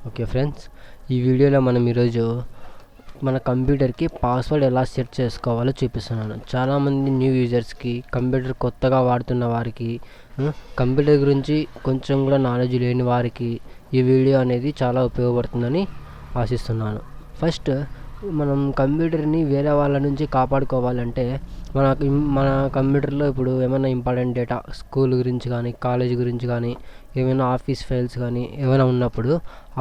Okay friends, ఈ వీడియోలో మనం ఈరోజు మన కంప్యూటర్కి పాస్వర్డ్ ఎలా సెట్ చేసుకోవాలో చూపిస్తున్నాను. చాలామంది న్యూ యూజర్స్కి, కంప్యూటర్ కొత్తగా వాడుతున్న వారికి, కంప్యూటర్ గురించి కొంచెం కూడా నాలెడ్జ్ లేని వారికి ఈ వీడియో అనేది చాలా ఉపయోగపడుతుందని ఆశిస్తున్నాను. ఫస్ట్ మనం కంప్యూటర్ని వేరే వాళ్ళ నుంచి కాపాడుకోవాలంటే మన కంప్యూటర్లో ఇప్పుడు ఏమైనా ఇంపార్టెంట్ డేటా, స్కూల్ గురించి కానీ, కాలేజ్ గురించి కానీ, ఏమైనా ఆఫీస్ ఫైల్స్ కానీ ఏమైనా ఉన్నప్పుడు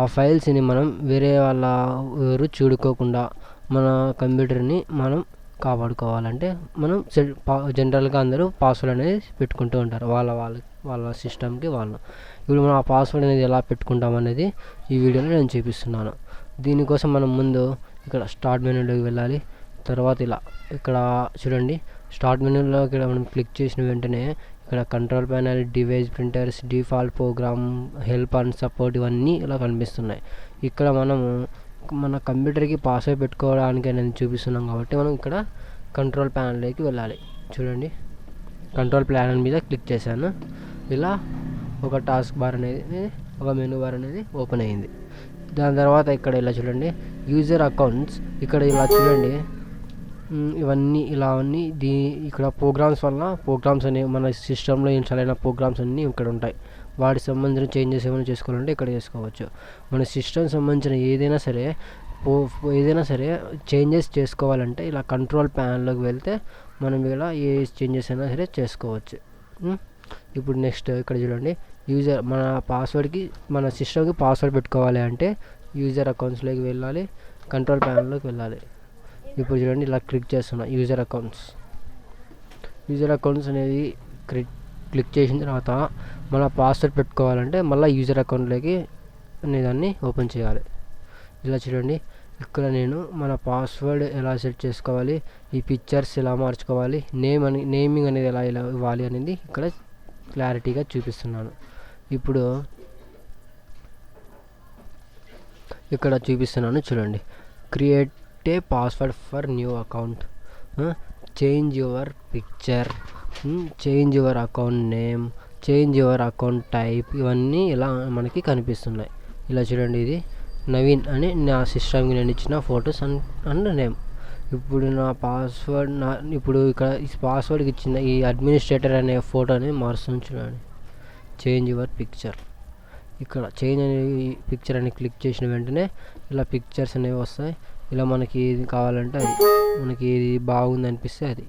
ఆ ఫైల్స్ని మనం వేరే వాళ్ళ ఎవరు చూడుకోకుండా మన కంప్యూటర్ని మనం కాపాడుకోవాలంటే మనం జనరల్గా అందరూ పాస్వర్డ్ అనేది పెట్టుకుంటూ ఉంటారు వాళ్ళ సిస్టమ్కి వాళ్ళు. ఇప్పుడు మనం ఆ పాస్వర్డ్ అనేది ఎలా పెట్టుకుంటాం అనేది ఈ వీడియోలో నేను చూపిస్తున్నాను. దీనికోసం మనం ముందు ఇక్కడ స్టార్ట్ మెనూలోకి వెళ్ళాలి. తర్వాత ఇక్కడ చూడండి, స్టార్ట్ మెనూలో ఇక్కడ మనం క్లిక్ చేసిన వెంటనే ఇక్కడ control panel, device, printers, default program, help and support ఇవన్నీ ఇలా కనిపిస్తున్నాయి. ఇక్కడ మనము మన కంప్యూటర్కి పాస్వర్డ్ పెట్టుకోవడానికి నేను చూపిస్తున్నాం కాబట్టి మనం ఇక్కడ కంట్రోల్ ప్యానల్లోకి వెళ్ళాలి. చూడండి, కంట్రోల్ ప్యానల్ మీద క్లిక్ చేశాను. ఇలా ఒక టాస్క్ బార్ అనేది, ఒక మెనూ బార్ అనేది ఓపెన్ అయ్యింది. దాని తర్వాత ఇక్కడ ఇలా చూడండి, యూజర్ అకౌంట్స్. ఇక్కడ ఇలా చూడండి, ఇవన్నీ ఇలా అన్నీ ఇక్కడ ప్రోగ్రామ్స్ అనేవి మన సిస్టంలో ఇన్స్టాల్ అయిన ప్రోగ్రామ్స్ అన్నీ ఇక్కడ ఉంటాయి. వాటికి సంబంధించిన చేంజెస్ ఏమైనా చేసుకోవాలంటే ఇక్కడ చేసుకోవచ్చు. మన సిస్టమ్ సంబంధించిన ఏదైనా సరే చేంజెస్ చేసుకోవాలంటే ఇలా కంట్రోల్ ప్యానల్లోకి వెళ్తే మనం ఇలా ఏ చేంజెస్ అయినా సరే చేసుకోవచ్చు. ఇప్పుడు నెక్స్ట్ ఇక్కడ చూడండి, మన సిస్టమ్కి పాస్వర్డ్ పెట్టుకోవాలి అంటే యూజర్ అకౌంట్స్లోకి వెళ్ళాలి, కంట్రోల్ ప్యానల్లోకి వెళ్ళాలి. ఇప్పుడు చూడండి, ఇలా క్లిక్ చేస్తున్నా యూజర్ అకౌంట్స్ అనేది క్లిక్ చేసిన తర్వాత మన పాస్వర్డ్ పెట్టుకోవాలంటే మళ్ళీ యూజర్ అకౌంట్లోకి అనేదాన్ని ఓపెన్ చేయాలి. ఇలా చూడండి, ఇక్కడ నేను మన పాస్వర్డ్ ఎలా సెట్ చేసుకోవాలి, ఈ పిక్చర్స్ ఎలా మార్చుకోవాలి, నేమింగ్ అనేది ఎలా ఇవ్వాలి అనేది ఇక్కడ క్లారిటీగా చూపిస్తున్నాను. ఇప్పుడు ఇక్కడ చూపిస్తున్నాను చూడండి, create a password for new account, change your picture, change your account name, change your account type, ఇవన్నీ ఇలా మనకి కనిపిస్తున్నాయి. ఇలా చూడండి, ఇది నవీన్ అని నా సిస్టమ్కి నేను ఇచ్చిన ఫొటోస్ అండ్ నేమ్. ఇప్పుడు నా పాస్వర్డ్ ఇప్పుడు ఇక్కడ ఈ పాస్వర్డ్కి ఇచ్చిన ఈ అడ్మినిస్ట్రేటర్ అనే ఫోటో అనేది మారుస్తుంది. చూడండి, చేంజ్ యువర్ పిక్చర్. ఇక్కడ చేంజ్ అనే పిక్చర్ అని క్లిక్ చేసిన వెంటనే ఇలా పిక్చర్స్ అనేవి వస్తాయి. ఇలా మనకి ఏది కావాలంటే అది, మనకి ఏది బాగుంది అనిపిస్తే అది,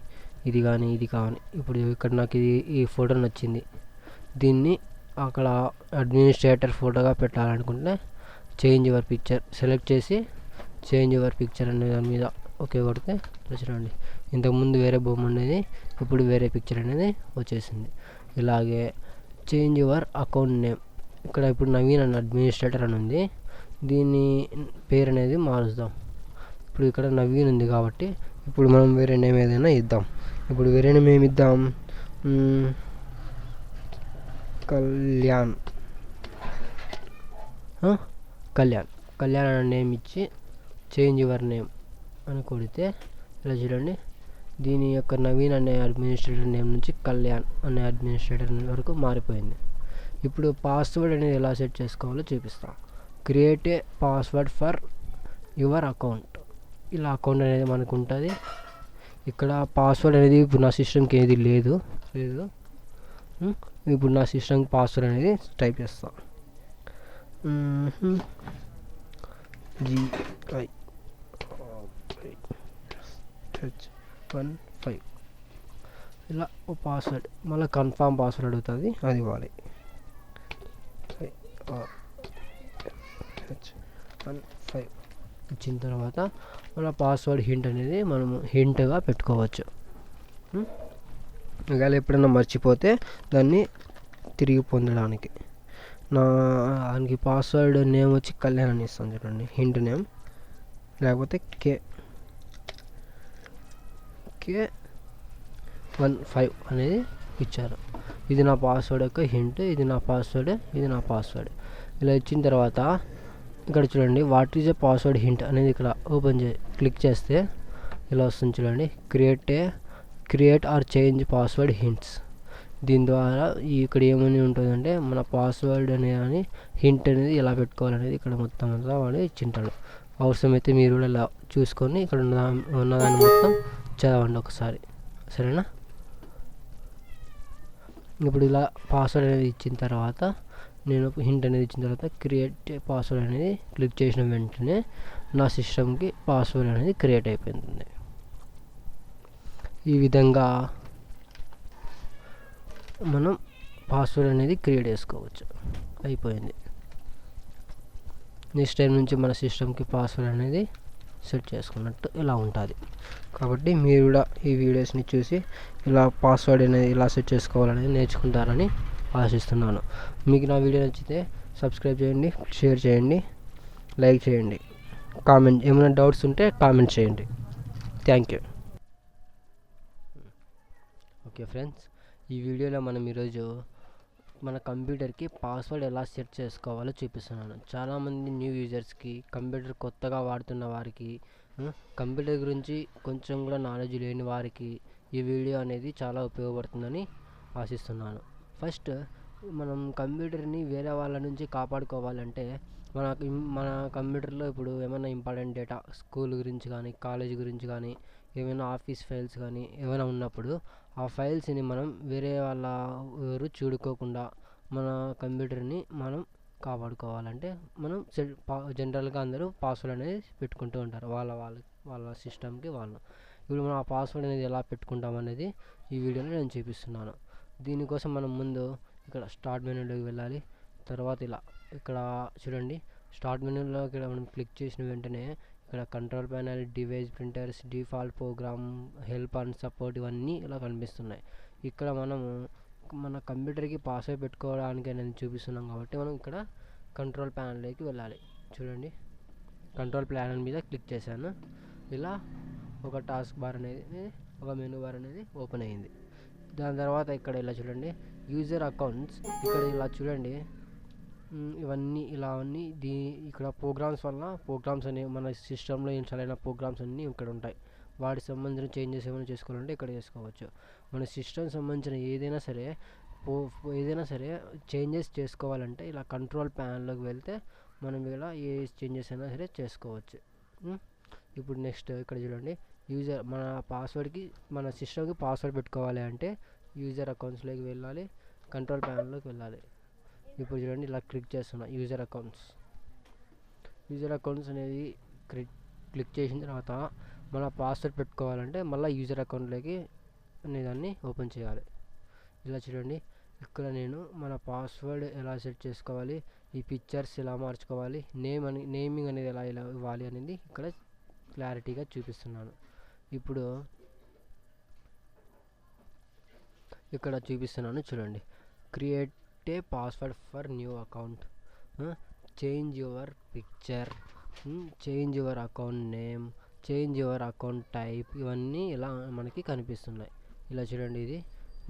ఇది కానీ ఇది కానీ. ఇప్పుడు ఇక్కడ నాకు ఈ ఫోటో నచ్చింది, దీన్ని అక్కడ అడ్మినిస్ట్రేటర్ ఫోటోగా పెట్టాలనుకుంటే చేంజ్ యువర్ పిక్చర్ సెలెక్ట్ చేసి చేంజ్ యువర్ పిక్చర్ అనే దాని మీద ఓకే కొడితే చూడండి, ఇంతకుముందు వేరే బొమ్మ ఉండేది, ఇప్పుడు వేరే పిక్చర్ అనేది వచ్చేసింది. ఇలాగే చేంజ్ యువర్ అకౌంట్ నేమ్, ఇక్కడ ఇప్పుడు నవీన్ అని అడ్మినిస్ట్రేటర్ అని ఉంది, దీని పేరు అనేది మారుద్దాం. ఇప్పుడు ఇక్కడ నవీన్ ఉంది కాబట్టి ఇప్పుడు మనం వేరే నేమ్ ఏదైనా ఇద్దాం. ఇప్పుడు వేరే నేమ్ ఏమి ఇద్దాం, కళ్యాణ్ అనే నేమ్ ఇచ్చి చేంజ్ యువర్ నేమ్ అని కొడితే ఇలా చూడండి, దీని యొక్క నవీన్ అనే అడ్మినిస్ట్రేటర్ నేమ్ నుంచి కళ్యాణ్ అనే అడ్మినిస్ట్రేటర్ వరకు మారిపోయింది. ఇప్పుడు పాస్వర్డ్ అనేది ఎలా సెట్ చేసుకోవాలో చూపిస్తాం. Create a password for your account, ఇలా అకౌంట్ అనేది మనకు ఉంటుంది. ఇక్కడ పాస్వర్డ్ అనేది ఇప్పుడు నా సిస్టమ్కి ఏది లేదు. ఇప్పుడు నా సిస్టమ్కి పాస్వర్డ్ అనేది టైప్ చేస్తాం, GI15 ఇలా ఓ పాస్వర్డ్, మళ్ళీ కన్ఫర్మ్ పాస్వర్డ్ అడుగుతుంది, అది ఇవ్వాలి. 15 ఇచ్చిన తర్వాత మన పాస్వర్డ్ హింట్ అనేది మనము హింట్గా పెట్టుకోవచ్చు. ఒకవేళ ఎప్పుడైనా మర్చిపోతే దాన్ని తిరిగి పొందడానికి దానికి పాస్వర్డ్ నేమ్ వచ్చి కళ్యాణ్ అని ఇస్తాను చూడండి, హింట్ నేమ్, లేకపోతే K15 అనేది ఇచ్చారు. ఇది నా పాస్వర్డ్ యొక్క హింట్, ఇది నా పాస్వర్డ్. ఇలా ఇచ్చిన తర్వాత ఇక్కడ చూడండి, what is a password hint అనేది ఇక్కడ క్లిక్ చేస్తే ఇలా వస్తుంది చూడండి, create are change password hints. దీని ద్వారా ఇక్కడ ఏమని ఉంటుందంటే మన పాస్వర్డ్ అనేది హింట్ అనేది ఎలా పెట్టుకోవాలనేది ఇక్కడ మొత్తం అంతా వాడు ఇచ్చింటాడు. అవసరమైతే మీరు కూడా ఇలా చూసుకొని ఇక్కడ ఉన్నదాన్ని మొత్తం చదవండి ఒకసారి, సరేనా? ఇప్పుడు ఇలా పాస్వర్డ్ అనేది ఇచ్చిన తర్వాత నేను హింట్ అనేది ఇచ్చిన తర్వాత క్రియేట్ పాస్వర్డ్ అనేది క్లిక్ చేసిన వెంటనే నా సిస్టమ్కి పాస్వర్డ్ అనేది క్రియేట్ అయిపోతుంది. ఈ విధంగా మనం పాస్వర్డ్ అనేది క్రియేట్ చేసుకోవచ్చు. అయిపోయింది. నెక్స్ట్ టైం నుంచి మన సిస్టమ్కి పాస్వర్డ్ అనేది సెట్ చేసుకున్నట్టు ఇలా ఉంటుంది. కాబట్టి మీరు కూడా ఈ వీడియోస్ని చూసి ఇలా పాస్వర్డ్ అనేది ఇలా సెట్ చేసుకోవాలనేది నేర్చుకుంటారని ఆశిస్తున్నాను. మీకు నా వీడియో నచ్చితే సబ్స్క్రైబ్ చేయండి, షేర్ చేయండి, లైక్ చేయండి, కామెంట్ ఏమైనా డౌట్స్ ఉంటే కామెంట్ చేయండి. Thank you. ఓకే ఫ్రెండ్స్, ఈ వీడియోలో మనం ఈరోజు మన కంప్యూటర్కి పాస్వర్డ్ ఎలా సెట్ చేసుకోవాలో చూపిస్తున్నాను. చాలామంది న్యూ యూజర్స్కి, కంప్యూటర్ కొత్తగా వాడుతున్న వారికి, కంప్యూటర్ గురించి కొంచెం కూడా నాలెడ్జ్ లేని వారికి ఈ వీడియో అనేది చాలా ఉపయోగపడుతుందని ఆశిస్తున్నాను. ఫస్ట్ మనం కంప్యూటర్ని వేరే వాళ్ళ నుంచి కాపాడుకోవాలంటే మన కంప్యూటర్లో ఇప్పుడు ఏమైనా ఇంపార్టెంట్ డేటా స్కూల్ గురించి కానీ, కాలేజ్ గురించి కానీ, ఏమైనా ఆఫీస్ ఫైల్స్ కానీ ఏమైనా ఉన్నప్పుడు ఆ ఫైల్స్ని మనం వేరే వాళ్ళ ఎవరు చూడుకోకుండా మన కంప్యూటర్ని మనం కాపాడుకోవాలంటే మనం జనరల్గా అందరూ పాస్వర్డ్ అనేది పెట్టుకుంటూ ఉంటారు వాళ్ళ సిస్టమ్కి వాళ్ళు. ఇప్పుడు మనం ఆ పాస్వర్డ్ అనేది ఎలా పెట్టుకుంటాం అనేది ఈ వీడియోలో నేను చూపిస్తున్నాను. దీనికోసం మనం ముందు ఇక్కడ స్టార్ట్ మెనూలోకి వెళ్ళాలి. తర్వాత ఇక్కడ చూడండి, స్టార్ట్ మెనూలో ఇక్కడ మనం క్లిక్ చేసిన వెంటనే ఇక్కడ control panel, device, printers, default program, help and support ఇవన్నీ ఇలా కనిపిస్తున్నాయి. ఇక్కడ మనము మన కంప్యూటర్కి పాస్వర్డ్ పెట్టుకోవడానికి నేను చూపిస్తున్నాం కాబట్టి మనం ఇక్కడ కంట్రోల్ ప్యానల్లోకి వెళ్ళాలి. చూడండి, కంట్రోల్ ప్యానల్ మీద క్లిక్ చేశాను. ఇలా ఒక టాస్క్ బార్ అనేది, ఒక మెనూ బార్ అనేది ఓపెన్ అయ్యింది. దాని తర్వాత ఇక్కడ ఇలా చూడండి, యూజర్ అకౌంట్స్. ఇక్కడ ఇలా చూడండి, ఇవన్నీ ఇలా అన్నీ ఇక్కడ ప్రోగ్రామ్స్ అనేవి మన సిస్టంలో ఇన్స్టాల్ అయిన ప్రోగ్రామ్స్ అన్నీ ఇక్కడ ఉంటాయి. వాటికి సంబంధించిన చేంజెస్ ఏమైనా చేసుకోవాలంటే ఇక్కడ చేసుకోవచ్చు. మన సిస్టమ్ సంబంధించిన ఏదైనా సరే చేంజెస్ చేసుకోవాలంటే ఇలా కంట్రోల్ ప్యానల్లోకి వెళ్తే మనం ఇలా ఏ చేంజెస్ అయినా సరే చేసుకోవచ్చు. ఇప్పుడు నెక్స్ట్ ఇక్కడ చూడండి, మన సిస్టమ్కి పాస్వర్డ్ పెట్టుకోవాలి అంటే యూజర్ అకౌంట్స్లోకి వెళ్ళాలి, కంట్రోల్ ప్యానల్లోకి వెళ్ళాలి. ఇప్పుడు చూడండి, ఇలా క్లిక్ చేస్తున్నా యూజర్ అకౌంట్స్ అనేది క్లిక్ చేసిన తర్వాత మన పాస్వర్డ్ పెట్టుకోవాలంటే మళ్ళీ యూజర్ అకౌంట్లోకి దాన్ని ఓపెన్ చేయాలి. ఇలా చూడండి, ఇక్కడ నేను మన పాస్వర్డ్ ఎలా సెట్ చేసుకోవాలి, ఈ పిక్చర్స్ ఎలా మార్చుకోవాలి, నేమింగ్ అనేది ఎలా ఇవ్వాలి అనేది ఇక్కడ క్లారిటీగా చూపిస్తున్నాను. ఇప్పుడు ఇక్కడ చూపిస్తున్నాను చూడండి, create a password for new account, change your picture, change your account name, change your account type, ఇవన్నీ ఇలా మనకి కనిపిస్తున్నాయి. ఇలా చూడండి, ఇది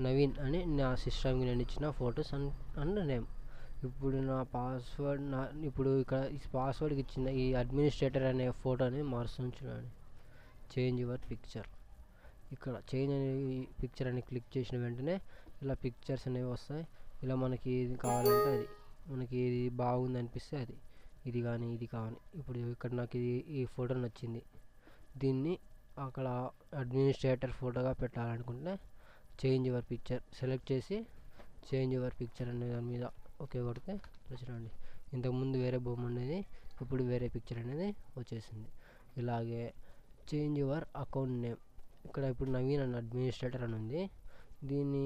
నవీన్ అని నా సిస్టమ్కి నేను ఇచ్చిన ఫొటోస్ అండ్ నేమ్. ఇప్పుడు నా పాస్వర్డ్ ఇప్పుడు ఇక్కడ ఈ పాస్వర్డ్కి ఇచ్చిన ఈ అడ్మినిస్ట్రేటర్ అనే ఫోటోని మారుస్తుంది. చూడండి, చేంజ్ యువర్ పిక్చర్. ఇక్కడ చేంజ్ అనే పిక్చర్ అని క్లిక్ చేసిన వెంటనే ఇలా పిక్చర్స్ అనేవి వస్తాయి. ఇలా మనకి ఏది కావాలంటే అది, మనకి ఏది బాగుంది అనిపిస్తే అది, ఇది కానీ ఇది కానీ. ఇప్పుడు ఇక్కడ నాకు ఈ ఫోటో నచ్చింది, దీన్ని అక్కడ అడ్మినిస్ట్రేటర్ ఫోటోగా పెట్టాలనుకుంటే చేంజ్ యువర్ పిక్చర్ సెలెక్ట్ చేసి చేంజ్ యువర్ పిక్చర్ అనే దాని మీద ఓకే కొడితే చూడండి, ఇంతకుముందు వేరే బొమ్మ ఉండేది, ఇప్పుడు వేరే పిక్చర్ అనేది వచ్చేసింది. ఇలాగే చేంజ్ యువర్ అకౌంట్ నేమ్, ఇక్కడ ఇప్పుడు నవీన్ అని అడ్మినిస్ట్రేటర్ అని ఉంది, దీని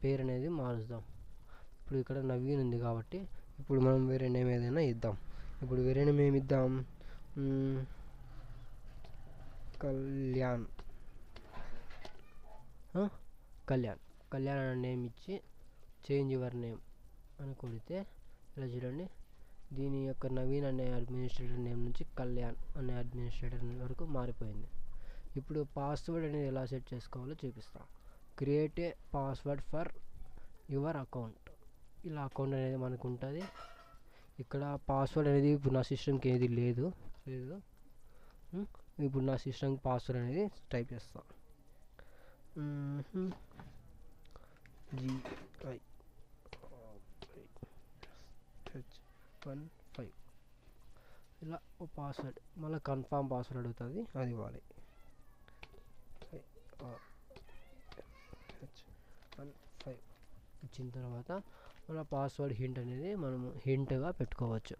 పేరు అనేది మారుద్దాం. ఇప్పుడు ఇక్కడ నవీన్ ఉంది కాబట్టి ఇప్పుడు మనం వేరే నేమ్ ఏదైనా ఇద్దాం. ఇప్పుడు వేరే నేమ్ ఏమి ఇద్దాం, కళ్యాణ్ అనే నేమ్ ఇచ్చి చేంజ్ యువర్ నేమ్ అని కొడితే ఇలా చూడండి, దీని యొక్క నవీన్ అనే అడ్మినిస్ట్రేటర్ నేమ్ నుంచి కళ్యాణ్ అనే అడ్మినిస్ట్రేటర్ వరకు మారిపోయింది. ఇప్పుడు పాస్వర్డ్ అనేది ఎలా సెట్ చేసుకోవాలో చూపిస్తాం. Create a password for your account, ఇలా అకౌంట్ అనేది మనకు ఉంటుంది. ఇక్కడ పాస్వర్డ్ అనేది ఇప్పుడు నా సిస్టమ్కి ఏది లేదు. ఇప్పుడు నా సిస్టమ్కి పాస్వర్డ్ అనేది టైప్ చేస్తాం. GIH15 ఇలా ఓ పాస్వర్డ్, మళ్ళీ కన్ఫామ్ పాస్వర్డ్ అడుగుతుంది, అది ఇవ్వాలి. H15 ఇచ్చిన తర్వాత మన పాస్వర్డ్ హింట్ అనేది మనము హింట్గా పెట్టుకోవచ్చు.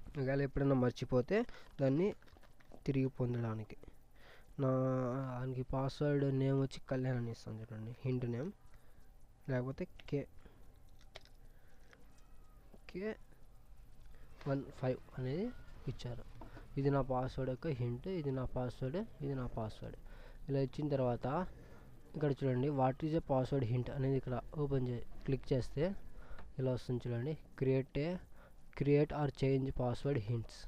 ఒకవేళ ఎప్పుడైనా మర్చిపోతే దాన్ని తిరిగి పొందడానికి దానికి పాస్వర్డ్ నేమ్ వచ్చి కళ్యాణ్ అని ఇస్తాను చూడండి, హింట్ నేమ్, లేకపోతే K15 అనేది ఇచ్చారు. ఇది నా పాస్వర్డ్ యొక్క హింట్, ఇది నా పాస్వర్డ్, ఇది నా పాస్వర్డ్. ఇలా ఇచ్చిన తర్వాత ఇక్కడ చూడండి what is a password hint అనేది ఇక్కడ క్లిక్ చేస్తే ఇలా వస్తుంది చూడండి, create are change password hints.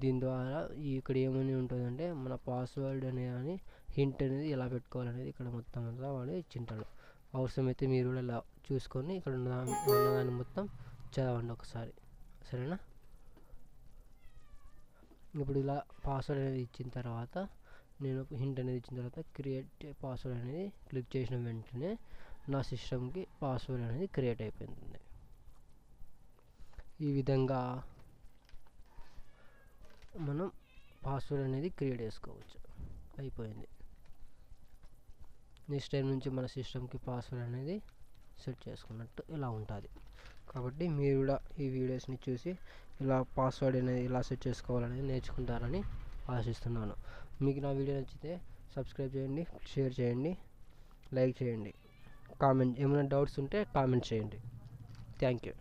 దీని ద్వారా ఇక్కడ ఏమని ఉంటుందంటే మన పాస్వర్డ్ అనేది హింట్ అనేది ఎలా పెట్టుకోవాలనేది ఇక్కడ మొత్తం అంతా వాడు ఇచ్చింటాడు. అవసరమైతే మీరు కూడా ఇలా చూసుకొని ఇక్కడ ఉన్నదాన్ని మొత్తం చదవండి ఒకసారి, సరేనా. ఇప్పుడు ఇలా పాస్వర్డ్ అనేది ఇచ్చిన తర్వాత నేను హింట్ అనేది ఇచ్చిన తర్వాత క్రియేట్ పాస్వర్డ్ అనేది క్లిక్ చేసిన వెంటనే నా సిస్టమ్కి పాస్వర్డ్ అనేది క్రియేట్ అయిపోతుంది. ఈ విధంగా మనం పాస్వర్డ్ అనేది క్రియేట్ చేసుకోవచ్చు. అయిపోయింది. నెక్స్ట్ టైం నుంచి మన సిస్టమ్కి పాస్వర్డ్ అనేది సెట్ చేసుకున్నట్టు ఇలా ఉంటుంది. కాబట్టి మీరు కూడా ఈ వీడియోస్ని చూసి ఇలా పాస్వర్డ్ అనేది ఇలా సెట్ చేసుకోవాలనేది నేర్చుకుంటారని ఆశిస్తున్నాను. మీకు నా వీడియో నచ్చితే సబ్స్క్రైబ్ చేయండి, షేర్ చేయండి, లైక్ చేయండి, కామెంట్, ఏమైనా డౌట్స్ ఉంటే కామెంట్ చేయండి. Thank you.